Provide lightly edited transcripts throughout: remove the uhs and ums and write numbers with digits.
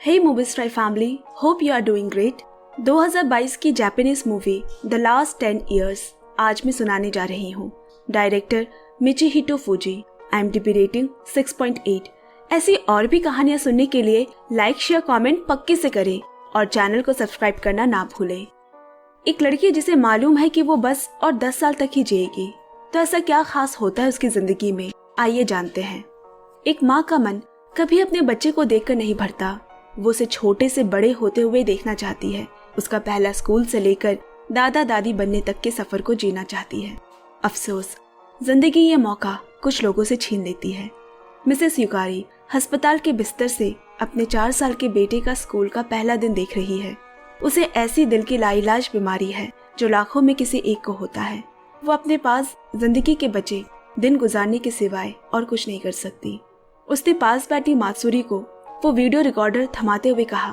Hey Mobistry family, hope you are doing great. 2022 की Japanese movie the last 10 Years आज मैं सुनाने जा रही हूँ. Director Michihito Fujii. IMDb rating 6.8. ऐसी और भी कहानियाँ सुनने के लिए लाइक शेयर कमेंट पक्के से करें और चैनल को सब्सक्राइब करना ना भूलें. एक लड़की जिसे मालूम है कि वो बस और 10 साल तक ही जिएगी, तो ऐसा क्या खास होता है उसकी जिंदगी में, आइए जानते हैं. एक माँ का मन कभी अपने बच्चे को देखकर नहीं भरता. वो उसे छोटे से बड़े होते हुए देखना चाहती है. उसका पहला स्कूल से लेकर दादा दादी बनने तक के सफर को जीना चाहती है. अफसोस, जिंदगी ये मौका कुछ लोगों से छीन लेती है. मिसेस युकारी अस्पताल के बिस्तर से अपने 4 साल के बेटे का स्कूल का पहला दिन देख रही है. उसे ऐसी दिल की लाइलाज बीमारी है जो लाखों में किसी एक को होता है. वो अपने पास जिंदगी के बचे दिन गुजारने के सिवाय और कुछ नहीं कर सकती. उसने पास बैठी मात्सुरी को वो वीडियो रिकॉर्डर थमाते हुए कहा,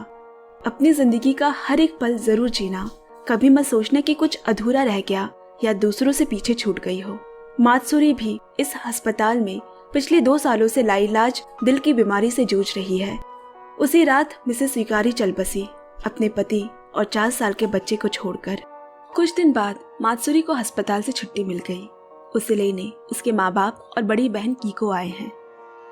अपनी जिंदगी का हर एक पल जरूर जीना. कभी मत सोचना कि कुछ अधूरा रह गया या दूसरों से पीछे छूट गई हो. मात्सुरी भी इस अस्पताल में पिछले 2 सालों से लाइलाज दिल की बीमारी से जूझ रही है. उसी रात मिसेस युकारी चल बसी अपने पति और 4 साल के बच्चे को छोड़कर. कुछ दिन बाद मात्सुरी को अस्पताल से छुट्टी मिल गई. उसे लेने उसके माँ बाप और बड़ी बहन कीको आए हैं.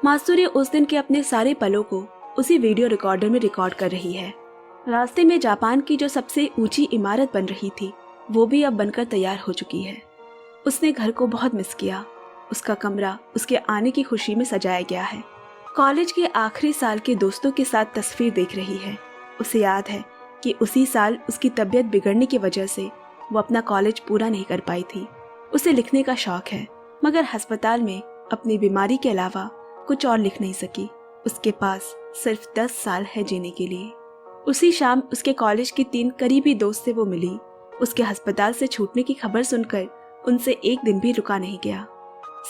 मात्सुरी उस दिन के अपने सारे पलों को उसी वीडियो रिकॉर्डर में रिकॉर्ड कर रही है. रास्ते में जापान की जो सबसे ऊंची इमारत बन रही थी वो भी अब बनकर तैयार हो चुकी है. उसने घर को बहुत मिस किया. उसका कमरा उसके आने की खुशी में सजाया गया है. कॉलेज के आखिरी साल के दोस्तों के साथ तस्वीर देख रही है. उसे याद है कि उसी साल उसकी तबीयत बिगड़ने की वजह से वो अपना कॉलेज पूरा नहीं कर पाई थी. उसे लिखने का शौक है, मगर अस्पताल में अपनी बीमारी के अलावा कुछ और लिख नहीं सकी. उसके पास सिर्फ 10 साल है जीने के लिए. उसी शाम उसके कॉलेज की 3 करीबी दोस्त से वो मिली. उसके अस्पताल से छूटने की खबर सुनकर उनसे एक दिन भी रुका नहीं गया.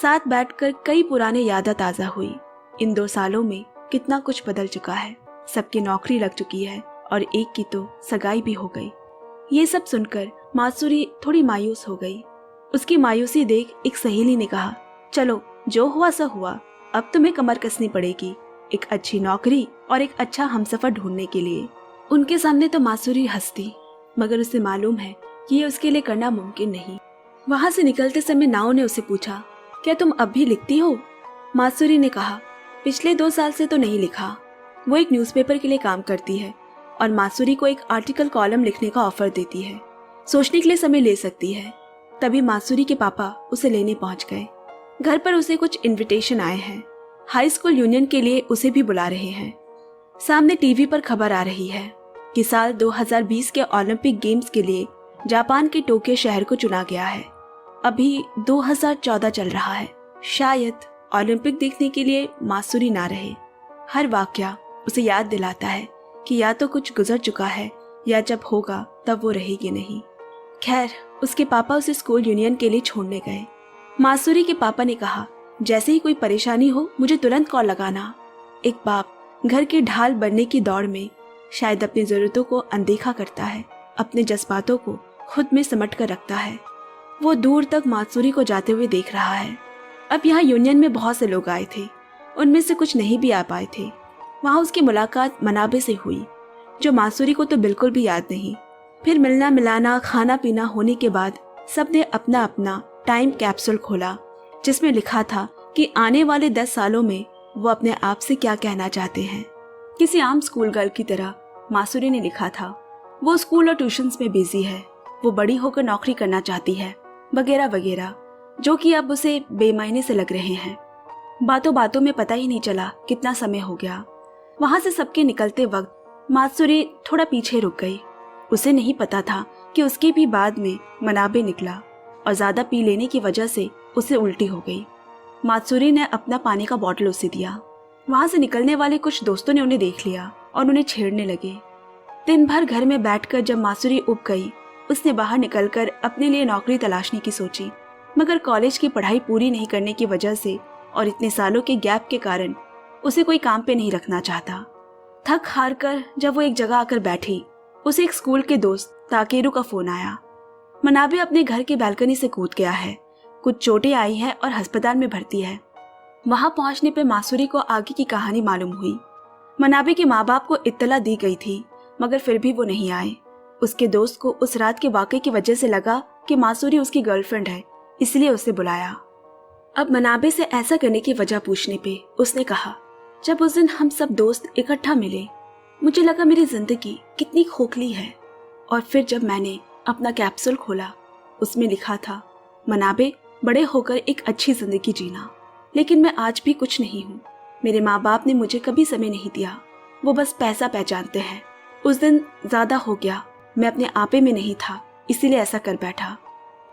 साथ बैठकर कई पुराने यादें ताज़ा हुई. इन 2 सालों में कितना कुछ बदल चुका है. सबकी नौकरी लग चुकी है और एक की तो सगाई भी हो गई. ये सब सुनकर मात्सुरी थोड़ी मायूस हो गई. उसकी मायूसी देख एक सहेली ने कहा, चलो जो हुआ सो हुआ, अब तुम्हें कमर कसनी पड़ेगी एक अच्छी नौकरी और एक अच्छा हमसफर ढूंढने के लिए. उनके सामने तो मात्सुरी हंसती, मगर उसे मालूम है कि ये उसके लिए करना मुमकिन नहीं. वहां से निकलते समय नाओ ने उसे पूछा, क्या तुम अब भी लिखती हो? मात्सुरी ने कहा, पिछले 2 साल से तो नहीं लिखा. वो एक न्यूज़पेपर के लिए काम करती है और मात्सुरी को एक आर्टिकल कॉलम लिखने का ऑफर देती है. सोचने के लिए समय ले सकती है. तभी मात्सुरी के पापा उसे लेने पहुंच गए. घर पर उसे कुछ इनविटेशन आए हैं. हाई स्कूल यूनियन के लिए उसे भी बुला रहे हैं. सामने टीवी पर खबर आ रही है कि साल 2020 के ओलंपिक गेम्स के लिए जापान के टोक्यो शहर को चुना गया है. अभी 2014 चल रहा है. शायद ओलंपिक देखने के लिए मात्सुरी ना रहे. हर वाकया उसे याद दिलाता है कि या तो कुछ गुजर चुका है या जब होगा तब वो रहेगी नहीं. खैर, उसके पापा उसे स्कूल यूनियन के लिए छोड़ने गए. मात्सुरी के पापा ने कहा, जैसे ही कोई परेशानी हो मुझे तुरंत कॉल लगाना. एक बाप घर की ढाल बनने की दौड़ में शायद अपनी जरूरतों को अनदेखा करता है, अपने जज्बातों को खुद में समट कर रखता है. वो दूर तक मात्सुरी को जाते हुए देख रहा है. अब यहाँ यूनियन में बहुत से लोग आए थे. उनमें से कुछ नहीं भी आ पाए थे. वहाँ उसकी मुलाकात मनाबे से हुई, जो मात्सुरी को तो बिल्कुल भी याद नहीं. फिर मिलना मिलाना खाना पीना होने के बाद सबने अपना अपना टाइम कैप्सूल खोला, जिसमें लिखा था कि आने वाले 10 सालों में वो अपने आप से क्या कहना चाहते हैं. किसी आम स्कूल गर्ल की तरह मात्सुरी ने लिखा था. वो स्कूल और ट्यूशन्स में बिजी है. वो बड़ी होकर नौकरी करना चाहती है, वगैरह वगैरह, जो कि अब उसे बेमायने से लग रहे हैं. बातों बातों में पता ही नहीं चला कितना समय हो गया. वहां से सबके निकलते वक्त मात्सुरी थोड़ा पीछे रुक गई. उसे नहीं पता था कि उसके भी बाद में मनाबे निकला और ज्यादा पी लेने की वजह से उसे उल्टी हो गई. मात्सुरी ने अपना पानी का बॉटल उसे दिया. वहां से निकलने वाले कुछ दोस्तों ने उन्हें देख लिया और उन्हें छेड़ने लगे. दिन भर घर में बैठकर जब मात्सुरी उब गई, उसने बाहर निकलकर अपने लिए नौकरी तलाशने की सोची, मगर कॉलेज की पढ़ाई पूरी नहीं करने की वजह से और इतने सालों के गैप के कारण उसे कोई काम पे नहीं रखना चाहता. थक हार कर जब वो एक जगह आकर बैठी, उसे एक स्कूल के दोस्त ताकेरू का फोन आया. मनाबे अपने घर के बालकनी से कूद गया है. कुछ चोटें आई हैं और अस्पताल में भर्ती है. वहां पहुंचने पर मात्सुरी को आगे की कहानी मालूम हुई. मनाबे के माँ बाप को इत्तला दी गई थी, मगर फिर भी वो नहीं आए। उसके दोस्त को उस रात के वाक़े की वजह से लगा कि मासूरी उसकी गर्लफ्रेंड है, इसलिए उसे बुलाया। अब मनाबे से ऐसा करने की वजह पूछने पे उसने कहा, जब उस दिन हम सब दोस्त इकट्ठा मिले, मुझे लगा मेरी जिंदगी कितनी खोखली है। और फिर जब मैंने अपना कैप्सूल खोला, उसमें लिखा था, मनाबे, बड़े होकर एक अच्छी जिंदगी जीना। लेकिन मैं आज भी कुछ नहीं हूँ। मेरे माँ बाप ने मुझे कभी समय नहीं दिया, वो बस पैसा पहचानते हैं। उस दिन ज्यादा हो गया, मैं अपने आपे में नहीं था, इसीलिए ऐसा कर बैठा।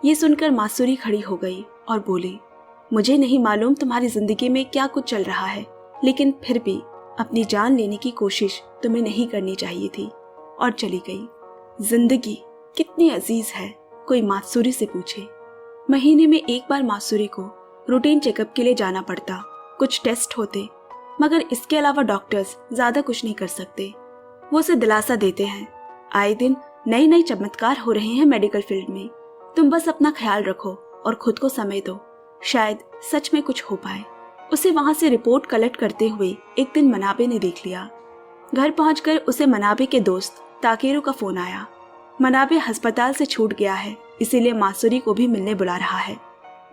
ये सुनकर मासूरी खड़ी हो गई और बोली, मुझे नहीं मालूम तुम्हारी जिंदगी में क्या कुछ चल रहा है, लेकिन फिर भी अपनी जान लेने की कोशिश तुम्हें नहीं करनी चाहिए थी। और चली गई। जिंदगी कितनी अजीज है, कोई मासूरी से पूछे। महीने में एक बार मासूरी को रूटीन चेकअप के लिए जाना पड़ता, कुछ टेस्ट होते, मगर इसके अलावा डॉक्टर्स ज्यादा कुछ नहीं कर सकते। वो उसे दिलासा देते हैं, आए दिन नए नए चमत्कार हो रहे हैं मेडिकल फील्ड में, तुम बस अपना ख्याल रखो और खुद को समय दो, शायद सच में कुछ हो पाए। उसे वहां से रिपोर्ट कलेक्ट करते हुए एक दिन मनाबे ने देख लिया। घर पहुंचकर उसे मनाबे के दोस्त ताकेरू का फोन आया। मनाबे अस्पताल से छूट गया है, इसीलिए मासूरी को भी मिलने बुला रहा है।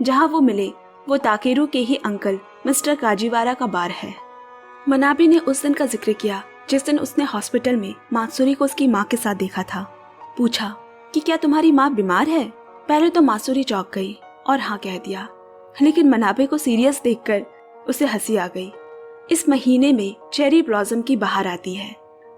जहां वो मिले वो ताकेरू के ही अंकल मिस्टर काजीवारा का बार है। मनाबे ने उस दिन का जिक्र किया जिस दिन उसने हॉस्पिटल में मासूरी को उसकी माँ के साथ देखा था। पूछा कि क्या तुम्हारी माँ बीमार है? पहले तो मासूरी चौंक गई और हाँ कह दिया, लेकिन मनाबे को सीरियस देखकर उसे हंसी आ गई। इस महीने में चेरी ब्लॉसम की बहार आती है।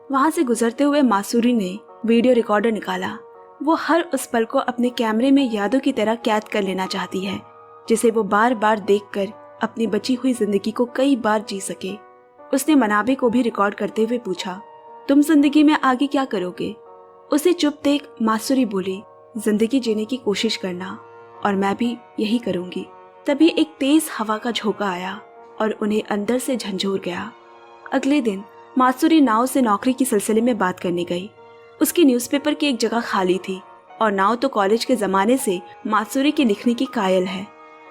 वहां से गुजरते हुए मासूरी ने वीडियो रिकॉर्डर निकाला। वो हर उस पल को अपने कैमरे में यादों की तरह कैद कर लेना चाहती है, जिसे वो बार बार देखकर अपनी बची हुई जिंदगी को कई बार जी सके। उसने मनाबे को भी रिकॉर्ड करते हुए पूछा, तुम जिंदगी में आगे क्या करोगे? उसे चुप देख मासूरी बोली, जिंदगी जीने की कोशिश करना, और मैं भी यही करूंगी। तभी एक तेज हवा का झोंका आया और उन्हें अंदर से झंझोर गया। अगले दिन मासूरी नाव से नौकरी की सिलसिले में बात करने गई। उसके न्यूज़पेपर की एक जगह खाली थी और नाव तो कॉलेज के जमाने से मासूरी के लिखने की कायल है।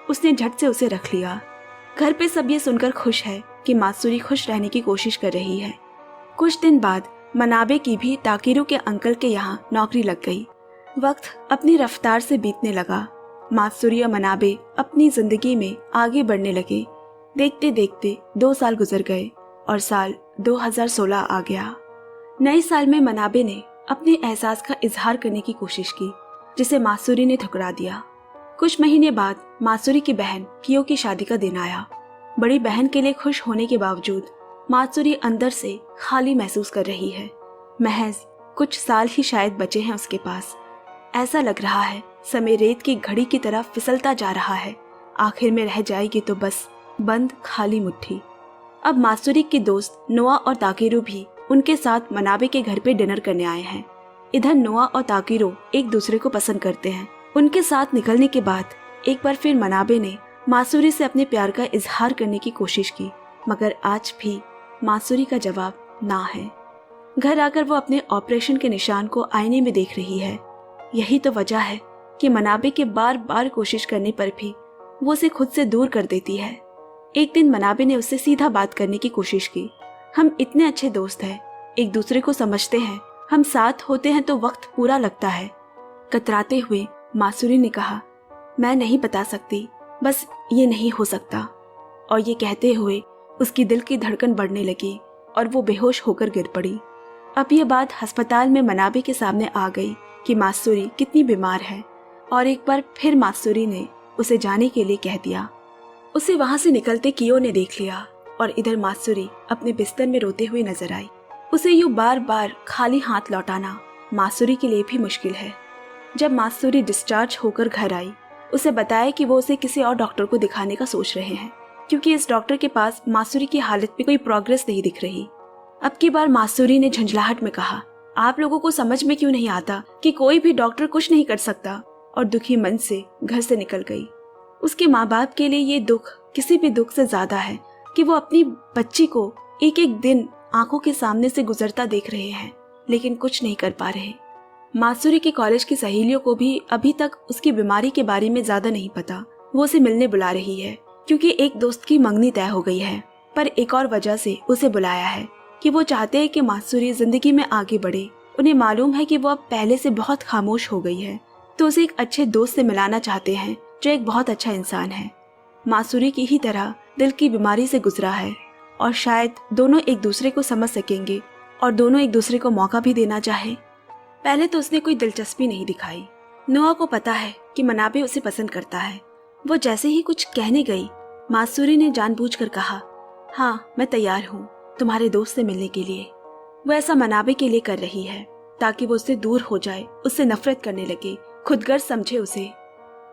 उसने झट से उसे रख लिया। घर पे सब ये सुनकर खुश है कि मासूरी खुश रहने की कोशिश कर रही है। कुछ दिन बाद मनाबे की भी ताकेरू के अंकल के यहाँ नौकरी लग गई। वक्त अपनी रफ्तार से बीतने लगा। मासूरी और मनाबे अपनी जिंदगी में आगे बढ़ने लगे। देखते देखते 2 साल गुजर गए और साल 2016 आ गया। नए साल में मनाबे ने अपने एहसास का इजहार करने की कोशिश की, जिसे मासूरी ने ठुकरा दिया। कुछ महीने बाद मासूरी की बहन कियो की शादी का दिन आया। बड़ी बहन के लिए खुश होने के बावजूद मासूरी अंदर से खाली महसूस कर रही है। महज कुछ साल ही शायद बचे हैं उसके पास। ऐसा लग रहा है समय रेत की घड़ी की तरह फिसलता जा रहा है। आखिर में रह जाएगी तो बस बंद खाली मुट्ठी। अब मासूरी के दोस्त नोआ और ताकेरू भी उनके साथ मनाबे के घर पे डिनर करने आए हैं। इधर नोआ और ताकेरू एक दूसरे को पसंद करते हैं। उनके साथ निकलने के बाद एक बार फिर मनाबे ने मासूरी से अपने प्यार का इजहार करने की कोशिश की, मगर आज भी मासूरी का जवाब ना है। घर आकर वो अपने ऑपरेशन के निशान को आईने में देख रही है। यही तो वजह है कि मनाबे के बार बार कोशिश करने पर भी वो उसे खुद से दूर कर देती है। एक दिन मनाबे ने उससे सीधा बात करने की कोशिश की। हम इतने अच्छे दोस्त हैं, एक दूसरे को समझते हैं, हम साथ होते हैं तो वक्त पूरा लगता है। कतराते हुए मासूरी ने कहा, मैं नहीं बता सकती, बस ये नहीं हो सकता। और ये कहते हुए उसकी दिल की धड़कन बढ़ने लगी और वो बेहोश होकर गिर पड़ी। अब ये बात अस्पताल में मनाबे के सामने आ गई कि मासूरी कितनी बीमार है, और एक बार फिर मासूरी ने उसे जाने के लिए कह दिया। उसे वहां से निकलते कियो ने देख लिया और इधर मासूरी अपने बिस्तर में रोते हुए नजर आई। उसे यूं बार बार खाली हाथ लौटाना मासूरी के लिए भी मुश्किल है। जब मासूरी डिस्चार्ज होकर घर आई, उसे बताया कि वो उसे किसी और डॉक्टर को दिखाने का सोच रहे हैं, क्योंकि इस डॉक्टर के पास मासूरी की हालत में कोई प्रोग्रेस नहीं दिख रही। अब की बार मासूरी ने झंझलाहट में कहा, आप लोगों को समझ में क्यों नहीं आता कि कोई भी डॉक्टर कुछ नहीं कर सकता, और दुखी मन से घर से निकल गई। उसके माँ बाप के लिए ये दुख किसी भी दुख से ज्यादा है कि वो अपनी बच्ची को एक एक दिन आंखों के सामने से गुजरता देख रहे हैं, लेकिन कुछ नहीं कर पा रहे। मासूरी के कॉलेज की सहेलियों को भी अभी तक उसकी बीमारी के बारे में ज्यादा नहीं पता। वो उसे मिलने बुला रही है क्योंकि एक दोस्त की मंगनी तय हो गई है, पर एक और वजह से उसे बुलाया है कि वो चाहते हैं कि मासूरी जिंदगी में आगे बढ़े। उन्हें मालूम है कि वो अब पहले से बहुत खामोश हो गई है, तो उसे एक अच्छे दोस्त से मिलाना चाहते हैं जो एक बहुत अच्छा इंसान है। मासूरी की ही तरह दिल की बीमारी से गुजरा है और शायद दोनों एक दूसरे को समझ सकेंगे और दोनों एक दूसरे को मौका भी देना चाहे। पहले तो उसने कोई दिलचस्पी नहीं दिखाई। नोआ को पता है कि मनाबे उसे पसंद करता है। वो जैसे ही कुछ कहने गई, मासूरी ने जानबूझकर कहा, हाँ मैं तैयार हूँ तुम्हारे दोस्त से मिलने के लिए। वो ऐसा मनाबे के लिए कर रही है ताकि वो उससे दूर हो जाए, उससे नफरत करने लगे, खुदगर्ज समझे उसे।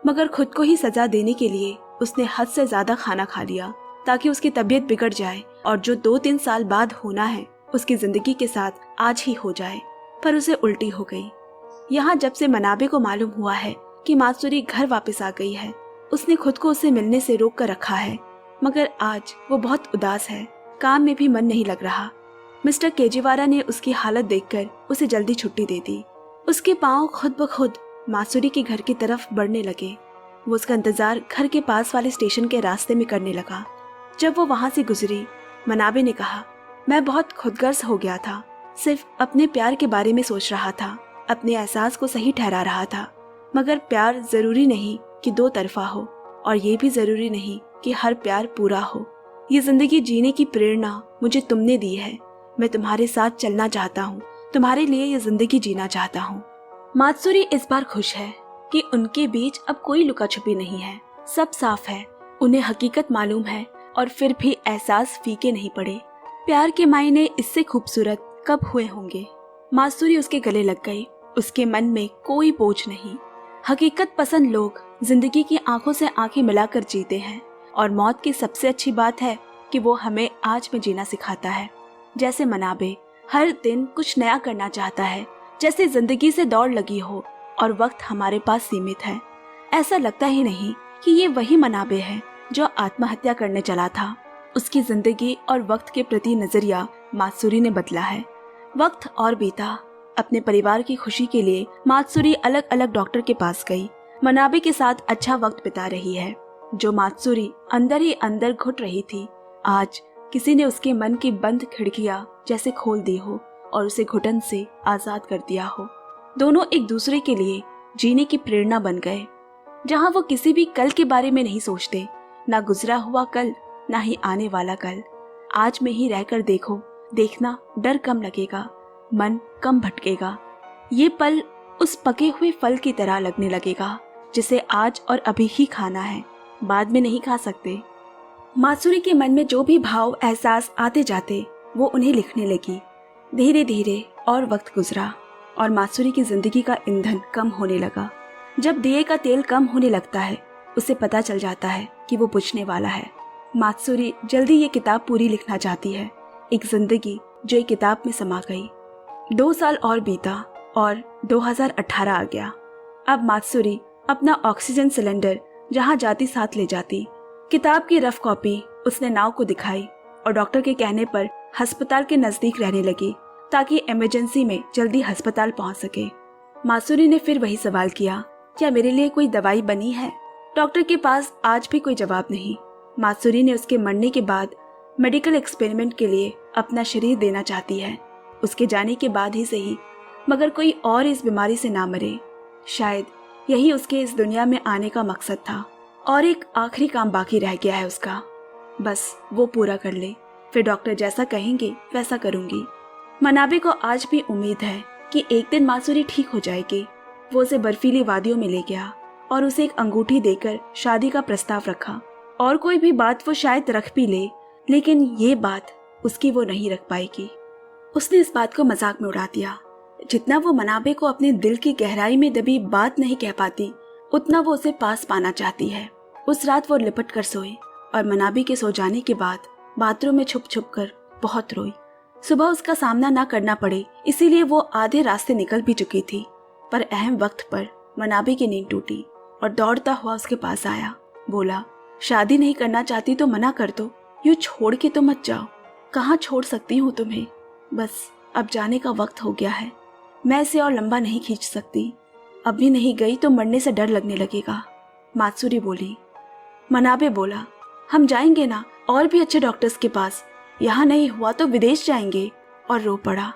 मगर खुद को ही सजा देने के लिए उसने हद से ज्यादा खाना खा लिया ताकि उसकी तबीयत बिगड़ जाए और जो 2-3 साल बाद होना है उसकी जिंदगी के साथ आज ही हो जाए। पर उसे उल्टी हो गई। यहाँ जब से मनाबे को मालूम हुआ है कि मासूरी घर वापस आ गई है, उसने खुद को उसे मिलने से रोक कर रखा है। मगर आज वो बहुत उदास है, काम में भी मन नहीं लग रहा। मिस्टर केजीवारा ने उसकी हालत देखकर उसे जल्दी छुट्टी दे दी। उसके पांव खुद ब खुद मासूरी के घर की तरफ बढ़ने लगे। वो उसका इंतजार घर के पास वाले स्टेशन के रास्ते में करने लगा। जब वो वहां से गुजरी, मनाबे ने कहा, मैं बहुत खुदगर्ज हो गया था, सिर्फ अपने प्यार के बारे में सोच रहा था, अपने एहसास को सही ठहरा रहा था। मगर प्यार जरूरी नहीं कि 2 तरफा हो और ये भी जरूरी नहीं कि हर प्यार पूरा हो। ये जिंदगी जीने की प्रेरणा मुझे तुमने दी है। मैं तुम्हारे साथ चलना चाहता हूँ, तुम्हारे लिए ये जिंदगी जीना चाहता हूँ। मात्सुरी इस बार खुश है कि उनके बीच अब कोई लुका छुपी नहीं है, सब साफ है। उन्हें हकीकत मालूम है और फिर भी एहसास फीके नहीं पड़े। प्यार के मायने इससे खूबसूरत कब हुए होंगे। मासूरी उसके गले लग गई। उसके मन में कोई बोझ नहीं। हकीकत पसंद लोग जिंदगी की आंखों से आंखें मिलाकर जीते हैं और मौत की सबसे अच्छी बात है कि वो हमें आज में जीना सिखाता है। जैसे मनाबे हर दिन कुछ नया करना चाहता है, जैसे जिंदगी से दौड़ लगी हो और वक्त हमारे पास सीमित है। ऐसा लगता ही नहीं कि ये वही मनाबे है जो आत्महत्या करने चला था। उसकी जिंदगी और वक्त के प्रति नजरिया मात्सुरी ने बदला है। वक्त और बीता। अपने परिवार की खुशी के लिए मात्सुरी अलग अलग डॉक्टर के पास गई। मनाबे के साथ अच्छा वक्त बिता रही है। जो मात्सुरी अंदर ही अंदर घुट रही थी, आज किसी ने उसके मन की बंद खिड़कियां जैसे खोल दी हो और उसे घुटन से आजाद कर दिया हो। दोनों एक दूसरे के लिए जीने की प्रेरणा बन गए। जहाँ वो किसी भी कल के बारे में नहीं सोचते, ना गुजरा हुआ कल, ना ही आने वाला कल। आज में ही रहकर देखो, देखना डर कम लगेगा, मन कम भटकेगा। ये पल उस पके हुए फल की तरह लगने लगेगा जिसे आज और अभी ही खाना है, बाद में नहीं खा सकते। मासूरी के मन में जो भी भाव एहसास आते जाते वो उन्हें लिखने लगी। धीरे धीरे और वक्त गुजरा और मासूरी की जिंदगी का ईंधन कम होने लगा। जब दिए का तेल कम होने लगता है, उसे पता चल जाता है कि वो बुझने वाला है। मात्सुरी जल्दी ये किताब पूरी लिखना चाहती है, एक जिंदगी जो एक किताब में समा गई। 2 साल और बीता और 2018 आ गया। अब मात्सुरी अपना ऑक्सीजन सिलेंडर जहाँ जाती साथ ले जाती। किताब की रफ कॉपी उसने नाव को दिखाई और डॉक्टर के कहने पर अस्पताल के नजदीक रहने लगी ताकि इमरजेंसी में जल्दी अस्पताल पहुंच सके। मात्सुरी ने फिर वही सवाल किया, क्या मेरे लिए कोई दवाई बनी है? डॉक्टर के पास आज भी कोई जवाब नहीं। मात्सुरी ने उसके मरने के बाद मेडिकल एक्सपेरिमेंट के लिए अपना शरीर देना चाहती है। उसके जाने के बाद ही सही, मगर कोई और इस बीमारी से ना मरे। शायद यही उसके इस दुनिया में आने का मकसद था और एक आखिरी काम बाकी रह गया है उसका। बस वो पूरा कर ले, फिर डॉक्टर जैसा कहेंगे वैसा करूंगी। मनाबे को आज भी उम्मीद है कि एक दिन मासूरी ठीक हो जाएगी। वो उसे बर्फीली वादियों में ले गया और उसे एक अंगूठी देकर शादी का प्रस्ताव रखा। और कोई भी बात वो शायद रख भी ले, लेकिन ये बात उसकी वो नहीं रख पाएगी। उसने इस बात को मजाक में उड़ा दिया। जितना वो मनाबे को अपने दिल की गहराई में दबी बात नहीं कह पाती, उतना वो उसे पास पाना चाहती है। उस रात वो लिपट कर सोई और मनाबे के सो जाने के बाद बाथरूम में छुप छुप कर बहुत रोई। सुबह उसका सामना ना करना पड़े इसीलिए वो आधे रास्ते निकल भी चुकी थी। पर अहम वक्त पर मनाबे की नींद टूटी और दौड़ता हुआ उसके पास आया। बोला, शादी नहीं करना चाहती तो मना कर दो, यूं छोड़ के तो मत जाओ। कहाँ छोड़ सकती हूँ तुम्हें? बस अब जाने का वक्त हो गया है। मैं इसे और लंबा नहीं खींच सकती। अभी नहीं गई तो मरने से डर लगने लगेगा। मात्सुरी बोली। मनाबे बोला, हम जाएंगे ना और भी अच्छे डॉक्टर्स के पास। यहाँ नहीं हुआ तो विदेश जाएंगे। और रो पड़ा।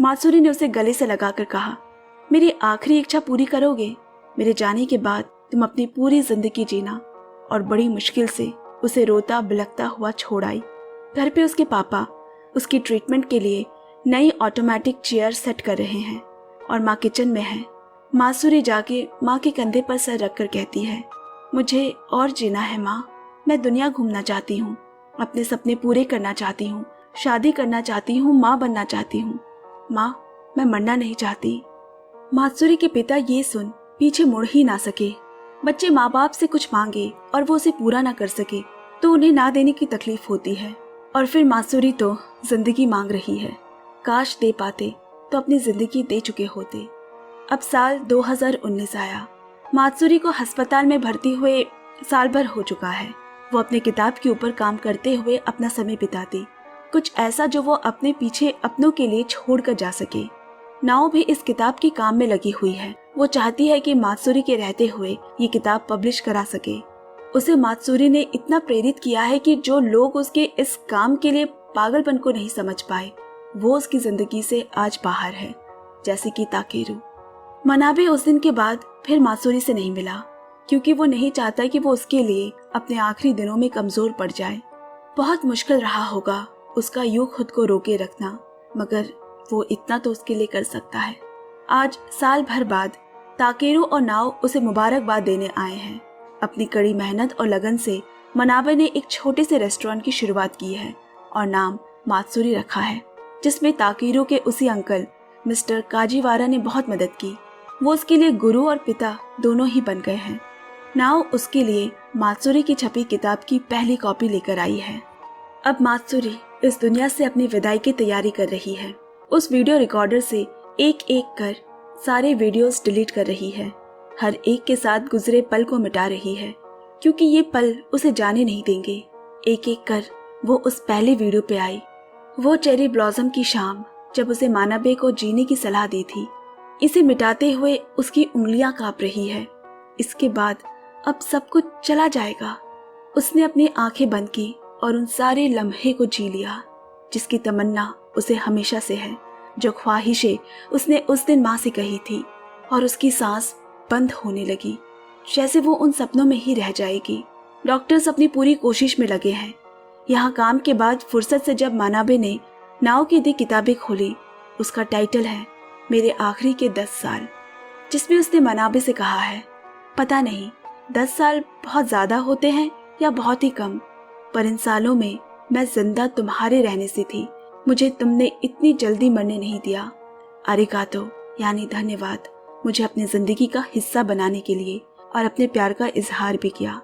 मात्सुरी ने उसे गले से लगाकर कहा, मेरी आखिरी इच्छा पूरी करोगे? मेरे जाने के बाद तुम अपनी पूरी जिंदगी जीना। और बड़ी मुश्किल से उसे रोता बिलखता हुआ छोड़ आई। घर पे उसके पापा उसकी ट्रीटमेंट के लिए नई ऑटोमेटिक चेयर सेट कर रहे हैं और माँ किचन में है। मात्सुरी जाके माँ के कंधे पर सर रखकर कहती है, मुझे और जीना है माँ। मैं दुनिया घूमना चाहती हूँ, अपने सपने पूरे करना चाहती हूँ, शादी करना चाहती हूँ, माँ बनना चाहती हूँ। माँ, मैं मरना नहीं चाहती। मात्सुरी के पिता ये सुन पीछे मुड़ ही ना सके। बच्चे माँ बाप से कुछ मांगे और वो उसे पूरा ना कर सके तो उन्हें ना देने की तकलीफ होती है। और फिर मात्सुरी तो जिंदगी मांग रही है। काश दे पाते तो अपनी जिंदगी दे चुके होते। अब साल 2019 आया। मात्सुरी को अस्पताल में भर्ती हुए साल भर हो चुका है। वो अपने किताब के ऊपर काम करते हुए अपना समय बिताती, कुछ ऐसा जो वो अपने पीछे अपनों के लिए छोड़ कर जा सके। नाओ भी इस किताब के काम में लगी हुई है। वो चाहती है कि मात्सुरी के रहते हुए ये किताब पब्लिश करा सके। उसे मात्सुरी ने इतना प्रेरित किया है कि जो लोग उसके इस काम के लिए पागलपन को नहीं समझ पाए, वो उसकी जिंदगी से आज बाहर है, जैसे कि ताकेरू। मनाबे उस दिन के बाद फिर मात्सुरी से नहीं मिला, क्योंकि वो नहीं चाहता कि वो उसके लिए अपने आखिरी दिनों में कमजोर पड़ जाए। बहुत मुश्किल रहा होगा उसका यूं खुद को रोके रखना, मगर वो इतना तो उसके लिए कर सकता है। आज साल भर बाद ताकेरू और नाओ उसे मुबारकबाद देने आए हैं। अपनी कड़ी मेहनत और लगन से मनाबे ने एक छोटे से रेस्टोरेंट की शुरुआत की है और नाम मात्सुरी रखा है, जिसमें ताकेरू के उसी अंकल मिस्टर काजीवारा ने बहुत मदद की। वो उसके लिए गुरु और पिता दोनों ही बन गए हैं। नाओ उसके लिए मात्सुरी की छपी किताब की पहली कॉपी लेकर आई है। अब मात्सुरी इस दुनिया से अपनी विदाई की तैयारी कर रही है। उस वीडियो रिकॉर्डर से एक एक कर सारे वीडियोस डिलीट कर रही है। हर एक के साथ गुजरे पल को मिटा रही है, क्योंकि ये पल उसे जाने नहीं देंगे। एक एक कर वो उस पहले वीडियो पे आई, वो चेरी ब्लॉसम की शाम जब उसे मानाबे को जीने की सलाह दी थी। इसे मिटाते हुए उसकी उंगलियां कांप रही है। इसके बाद अब सब कुछ चला जाएगा। उसने अपनी आंखें बंद की और उन सारे लम्हे को जी लिया जिसकी तमन्ना उसे हमेशा से है, जो ख्वाहिशें उसने उस दिन माँ से कही थी। और उसकी सांस बंद होने लगी, जैसे वो उन सपनों में ही रह जाएगी। डॉक्टर्स अपनी पूरी कोशिश में लगे हैं। यहाँ काम के बाद फुर्सत से जब मानाबे ने नाओ की दी किताबें खोली, उसका टाइटल है मेरे आखिरी के 10 साल, जिसमें उसने मानाबे से कहा है, पता नहीं 10 साल बहुत ज्यादा होते हैं या बहुत ही कम, पर इन सालों में मैं जिंदा तुम्हारे रहने से थी। मुझे तुमने इतनी जल्दी मरने नहीं दिया। अरिगातो यानी धन्यवाद, मुझे अपनी जिंदगी का हिस्सा बनाने के लिए और अपने प्यार का इजहार भी किया।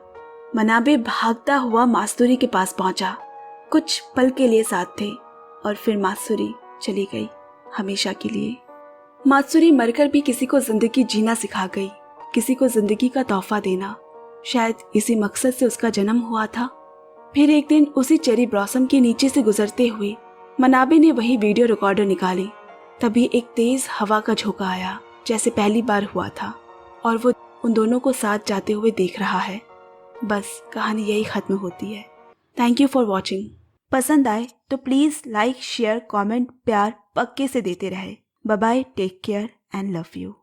मनाबे भागता हुआ मात्सुरी के पास पहुंचा। कुछ पल के लिए साथ थे और फिर मात्सुरी चली गई हमेशा के लिए। मात्सुरी मरकर भी किसी को जिंदगी जीना सिखा गई, किसी को जिंदगी का तोहफा देना। शायद इसी मकसद से उसका जन्म हुआ था। फिर एक दिन उसी चेरी ब्लॉसम के नीचे से गुजरते हुए मनाबे ने वही वीडियो रिकॉर्डर निकाली। तभी एक तेज हवा का झोंका आया, जैसे पहली बार हुआ था, और वो उन दोनों को साथ जाते हुए देख रहा है। बस कहानी यही खत्म होती है। Thank you for watching. पसंद आए तो प्लीज लाइक, शेयर, कमेंट, प्यार पक्के से देते रहे। Bye bye, take care and love you.